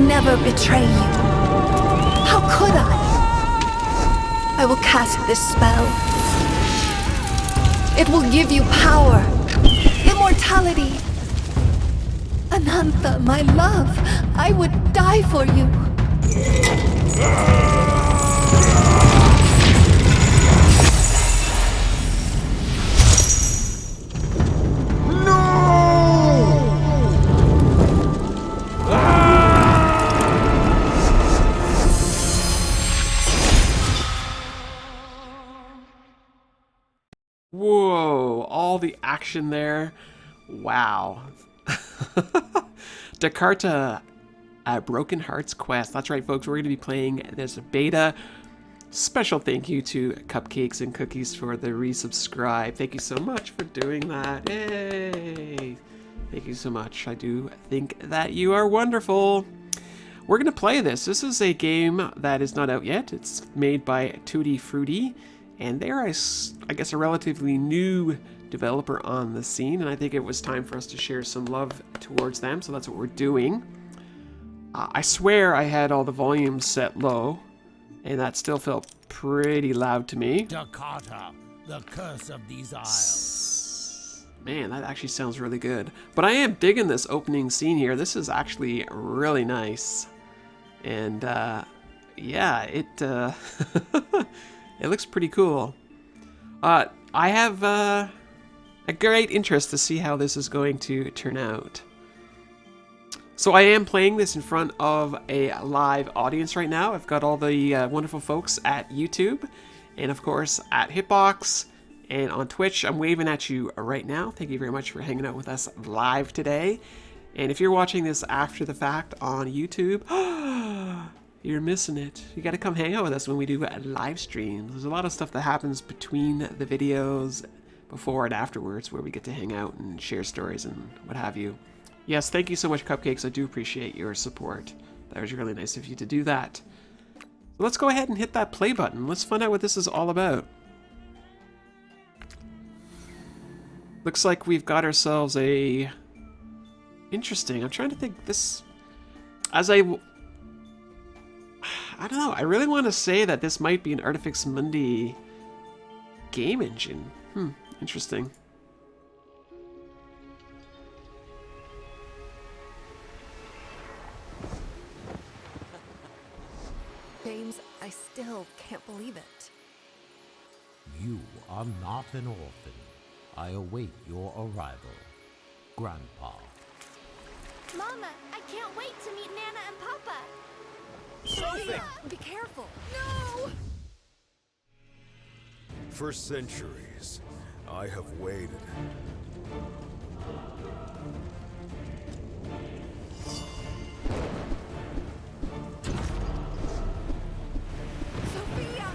never betray you. How could I? I will cast this spell. It will give you power, immortality. Anantha, my love, I would die for you. Whoa, all the action there. Wow. Darkarta, Broken Hearts Quest. That's right, folks. We're going to be playing this beta. Special thank you to Cupcakes and Cookies for the resubscribe. Thank you so much for doing that. Yay! Thank you so much. I do think that you are wonderful. We're going to play this. This is a game that is not out yet. It's made by Tuttifrutti. And they're, I guess, a relatively new developer on the scene, and I think it was time for us to share some love towards them, so that's what we're doing. I swear I had all the volumes set low, and that still felt pretty loud to me. Darkarta, the curse of these isles. Man, that actually sounds really good. But I am digging this opening scene here. This is actually really nice. And, yeah, it looks pretty cool. I have a great interest to see how this is going to turn out. So I am playing this in front of a live audience right now. I've got all the wonderful folks at YouTube and of course at Hitbox and on Twitch. I'm waving at you right now. Thank you very much for hanging out with us live today. And if you're watching this after the fact on YouTube, you're missing it. You got to come hang out with us when we do live streams. There's a lot of stuff that happens between the videos, before and afterwards, where we get to hang out and share stories and what have you. Yes, thank you so much, Cupcakes. I do appreciate your support. That was really nice of you to do that. So let's go ahead and hit that play button. Let's find out what this is all about. Looks like we've got ourselves a... Interesting. I'm trying to think this... As I don't know. I really want to say that this might be an Artifex Mundi game engine. Interesting. James, I still can't believe it. You are not an orphan. I await your arrival. Grandpa. Mama, I can't wait to meet Nana and Papa. Sophia, be careful. No! For centuries, I have waited. Sophia!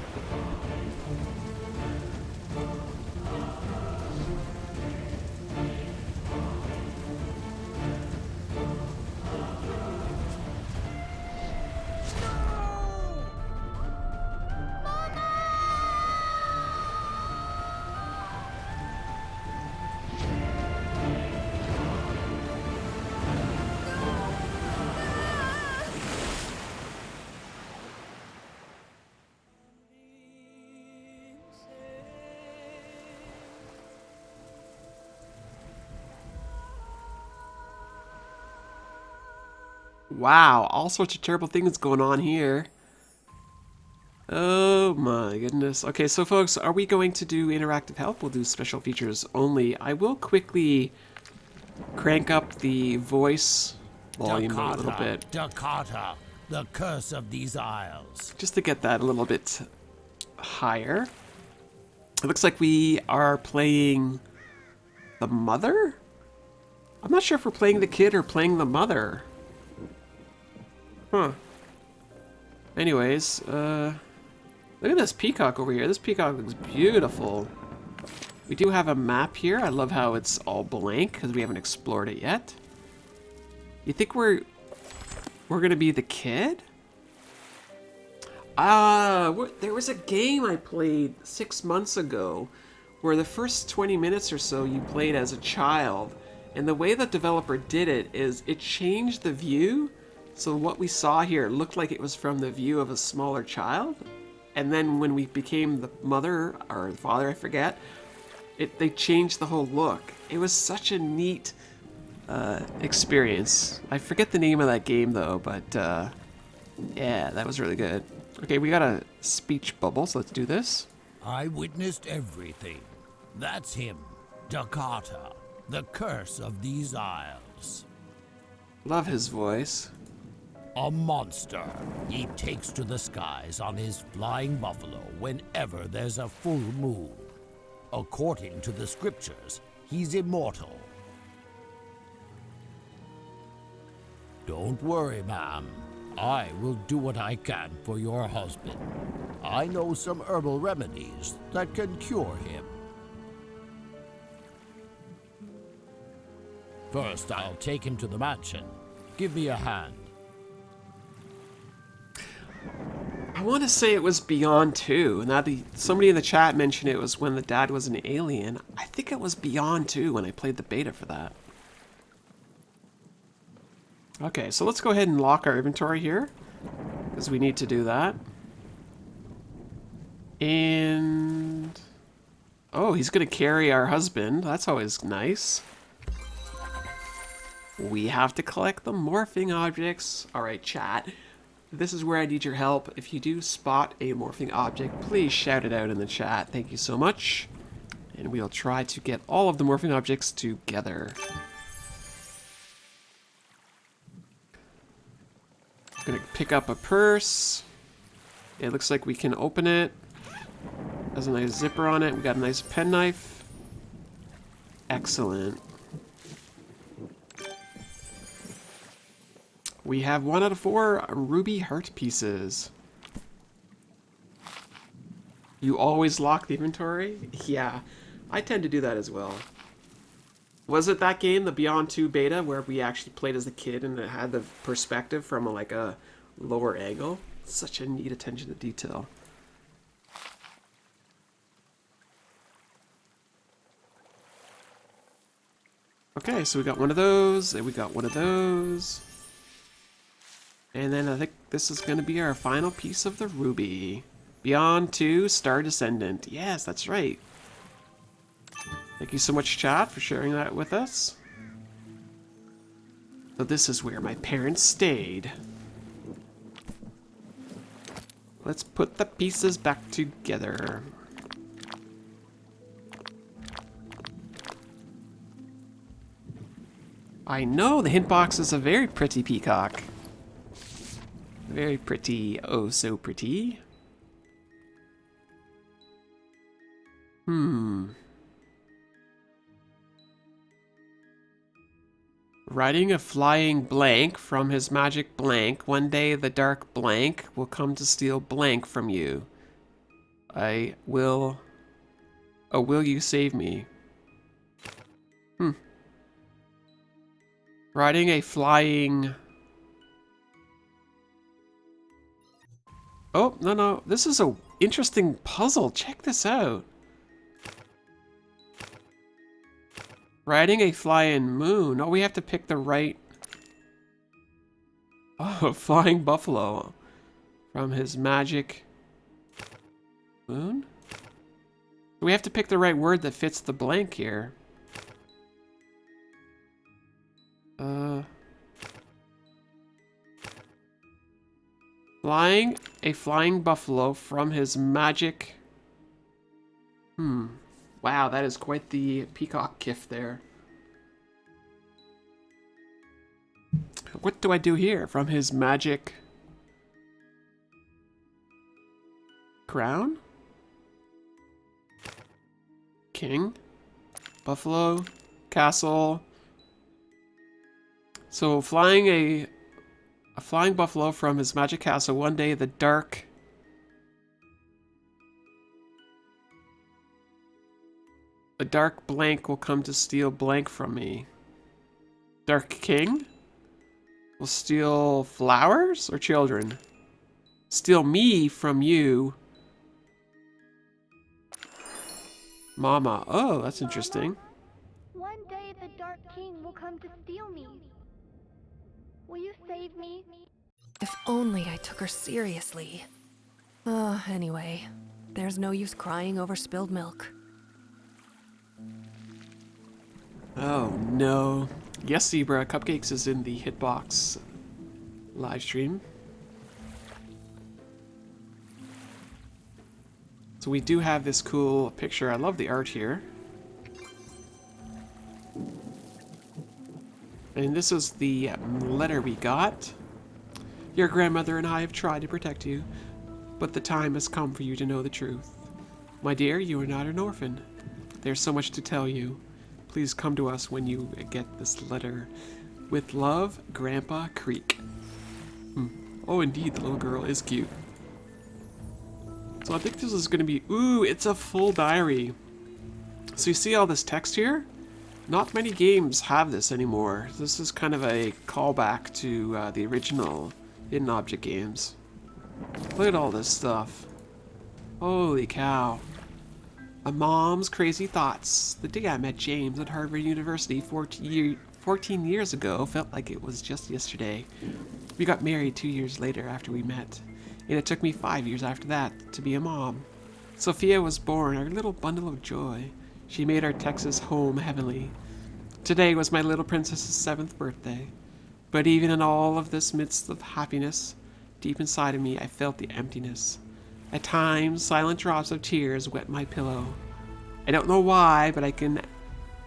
Wow, all sorts of terrible things going on here. Oh my goodness. Okay, so folks, are we going to do interactive help? We'll do special features only. I will quickly crank up the voice volume a little bit. Darkarta, the curse of these isles. Just to get that a little bit higher. It looks like we are playing the mother? I'm not sure if we're playing the kid or playing the mother. Huh. Anyways, look at this peacock over here. This peacock looks beautiful. We do have a map here. I love how it's all blank because we haven't explored it yet. You think we're gonna be the kid? There was a game I played 6 months ago where the first 20 minutes or so you played as a child, and the way the developer did it is it changed the view So what we saw here looked like it was from the view of a smaller child. And then when we became the mother or the father, I forget, they changed the whole look. It was such a neat experience. I forget the name of that game though, but yeah, that was really good. Okay, we got a speech bubble, so let's do this. I witnessed everything. That's him, Darkarta, the curse of these isles. Love his voice. A monster. He takes to the skies on his flying buffalo whenever there's a full moon. According to the scriptures, he's immortal. Don't worry, ma'am. I will do what I can for your husband. I know some herbal remedies that can cure him. First, I'll take him to the mansion. Give me a hand. I want to say it was Beyond 2. Now, somebody in the chat mentioned it was when the dad was an alien. I think it was Beyond 2 when I played the beta for that. Okay, so let's go ahead and lock our inventory here, because we need to do that. And... oh, he's going to carry our husband. That's always nice. We have to collect the morphing objects. Alright, chat. This is where I need your help. If you do spot a morphing object, please shout it out in the chat. Thank you so much. And we'll try to get all of the morphing objects together. Gonna pick up a purse. It looks like we can open it. Has a nice zipper on it. We got a nice penknife. Excellent. We have 1 out of 4 ruby heart pieces. You always lock the inventory? Yeah, I tend to do that as well. Was it that game, the Beyond 2 beta, where we actually played as a kid and it had the perspective from a lower angle? Such a neat attention to detail. Okay, so we got one of those, and we got one of those. And then I think this is going to be our final piece of the ruby. Beyond 2, Star Descendant. Yes, that's right. Thank you so much, chat, for sharing that with us. So this is where my parents stayed. Let's put the pieces back together. I know, the hint box is a very pretty peacock. Very pretty, oh so pretty. Riding a flying blank from his magic blank, one day the dark blank will come to steal blank from you. I will... oh, will you save me? Riding a flying... oh, no. This is a interesting puzzle. Check this out. Riding a flying moon. Oh, we have to pick the right... oh, flying buffalo. From his magic... moon? We have to pick the right word that fits the blank here. Flying a flying buffalo from his magic... wow, that is quite the peacock gift there. What do I do here? From his magic... crown? King? Buffalo? Castle? So flying a flying buffalo from his magic castle, one day the dark... a dark blank will come to steal blank from me. Dark King? Will steal flowers or children? Steal me from you. Mama. Oh, that's interesting. One day the Dark King will come to steal me. Will you save me? If only I took her seriously. Anyway, there's no use crying over spilled milk. Oh no. Yes, Zebra, Cupcakes is in the Hitbox live stream. So we do have this cool picture. I love the art here. And this is the letter we got. Your grandmother and I have tried to protect you, but the time has come for you to know the truth. My dear, you are not an orphan. There's so much to tell you. Please come to us when you get this letter. With love, Grandpa Creek. Oh, indeed, the little girl is cute. So I think this is going to be... Ooh, it's a full diary. So you see all this text here? Not many games have this anymore. This is kind of a callback to the original Hidden Object games. Look at all this stuff. Holy cow. My mom's crazy thoughts. The day I met James at Harvard University 14 years ago felt like it was just yesterday. We got married 2 years later after we met, and it took me 5 years after that to be a mom. Sophia was born, our little bundle of joy. She made our Texas home heavenly. Today was my little princess's 7th birthday. But even in all of this midst of happiness, deep inside of me I felt the emptiness. At times, silent drops of tears wet my pillow. I don't know why, but I can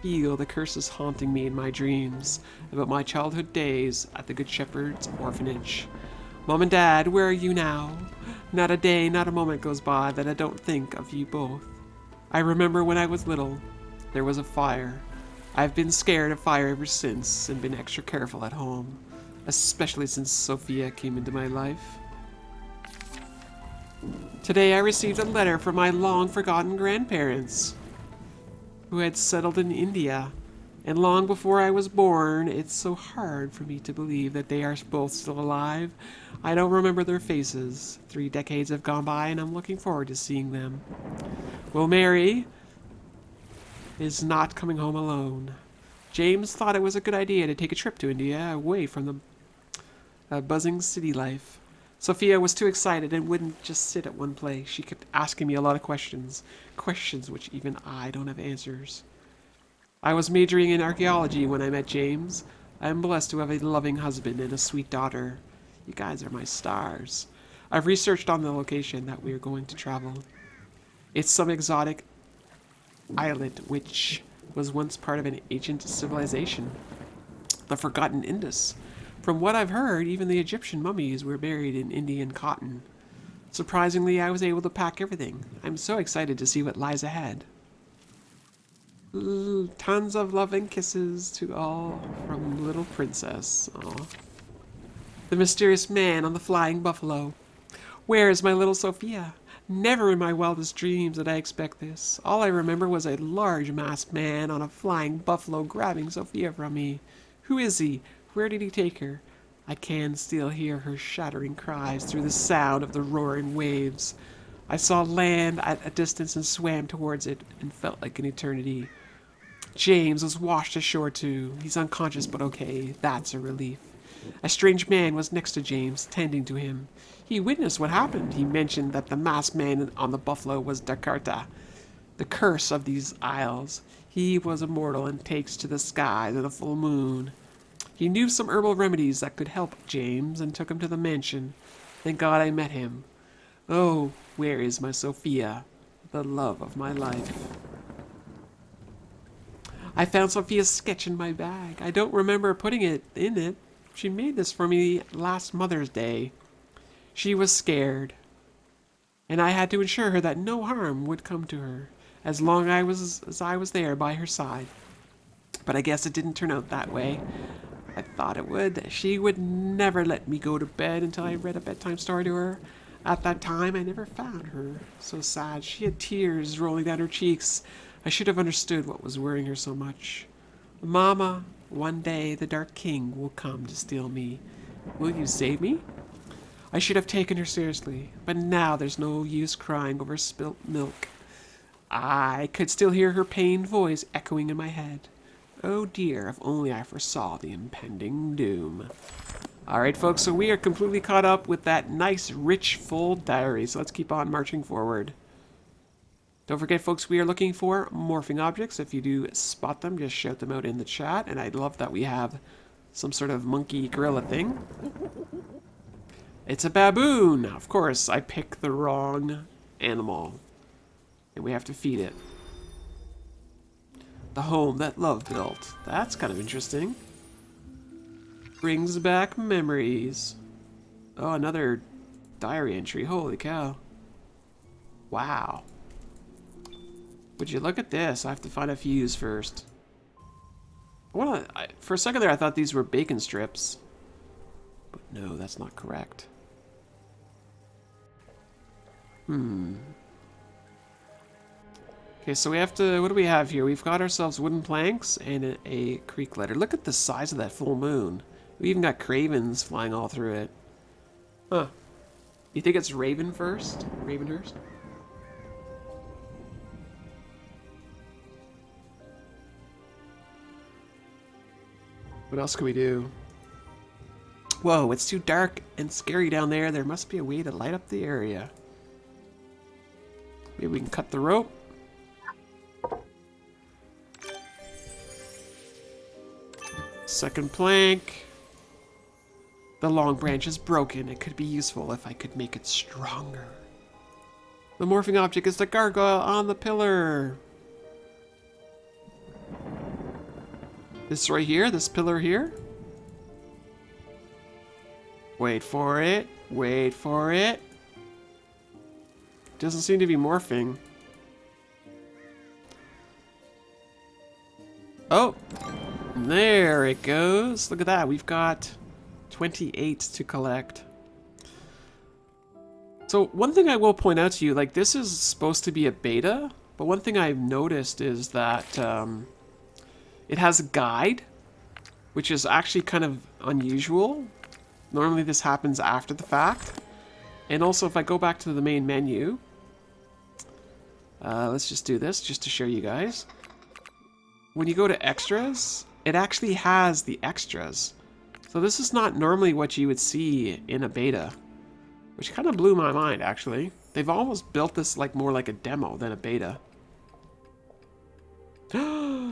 feel the curses haunting me in my dreams about my childhood days at the Good Shepherd's orphanage. Mom and Dad, where are you now? Not a day, not a moment goes by that I don't think of you both. I remember when I was little, there was a fire. I've been scared of fire ever since and been extra careful at home, especially since Sophia came into my life. Today I received a letter from my long-forgotten grandparents, who had settled in India, and long before I was born. It's so hard for me to believe that they are both still alive. I don't remember their faces. 3 decades have gone by, and I'm looking forward to seeing them. Well, Mary is not coming home alone. James thought it was a good idea to take a trip to India, away from the buzzing city life. Sophia was too excited and wouldn't just sit at one place. She kept asking me a lot of questions which even I don't have answers. I was majoring in archaeology when I met James. I am blessed to have a loving husband and a sweet daughter. You guys are my stars. I've researched on the location that we are going to travel. It's some exotic islet which was once part of an ancient civilization, the Forgotten Indus. From what I've heard, even the Egyptian mummies were buried in Indian cotton. Surprisingly, I was able to pack everything. I'm so excited to see what lies ahead. Tons of love and kisses to all from little princess. Aww. The mysterious man on the flying buffalo. Where is my little Sophia? Never in my wildest dreams did I expect this. All I remember was a large masked man on a flying buffalo grabbing Sophia from me. Who is he? Where did he take her? I can still hear her shattering cries through the sound of the roaring waves. I saw land at a distance and swam towards it and felt like an eternity. James was washed ashore too. He's unconscious but okay. That's a relief. A strange man was next to James, tending to him. He witnessed what happened. He mentioned that the masked man on the buffalo was Darkarta, the curse of these isles. He was immortal and takes to the skies and the full moon. He knew some herbal remedies that could help James and took him to the mansion. Thank God I met him. Oh, where is my Sophia, the love of my life? I found Sophia's sketch in my bag. I don't remember putting it in it. She made this for me last Mother's Day. She was scared, and I had to ensure her that no harm would come to her as long as I was there by her side. But I guess it didn't turn out that way. I thought it would. She would never let me go to bed until I read a bedtime story to her. At that time, I never found her. So sad. She had tears rolling down her cheeks. I should have understood what was worrying her so much. Mama, one day the Dark King will come to steal me. Will you save me? I should have taken her seriously, but now there's no use crying over spilt milk. I could still hear her pained voice echoing in my head. Oh dear, if only I foresaw the impending doom. Alright folks, so we are completely caught up with that nice, rich, full diary. So let's keep on marching forward. Don't forget folks, we are looking for morphing objects. If you do spot them, just shout them out in the chat. And I'd love that we have some sort of monkey gorilla thing. It's a baboon! Of course, I picked the wrong animal. And we have to feed it. The home that love built. That's kind of interesting. Brings back memories. Oh, another diary entry. Holy cow. Wow. Would you look at this? I have to find a fuse first. For a second there, I thought these were bacon strips. But no, that's not correct. Okay, so we have to... What do we have here? We've got ourselves wooden planks and a creek letter. Look at the size of that full moon. We even got cravens flying all through it. Huh. You think it's Ravenhurst? Ravenhurst? What else can we do? Whoa, it's too dark and scary down there. There must be a way to light up the area. Maybe we can cut the rope. Second plank. The long branch is broken. It could be useful if I could make it stronger. The morphing object is the gargoyle on the pillar. This right here, this pillar here. Wait for it. Wait for it. Doesn't seem to be morphing. Oh, there it goes. Look at that. We've got 28 to collect. So one thing I will point out to you, like this is supposed to be a beta, but one thing I've noticed is that it has a guide, which is actually kind of unusual. Normally this happens after the fact. And also if I go back to the main menu, let's just do this just to show you guys. When you go to extras, it actually has the extras. So this is not normally what you would see in a beta, which kind of blew my mind actually. They've almost built this like more like a demo than a beta.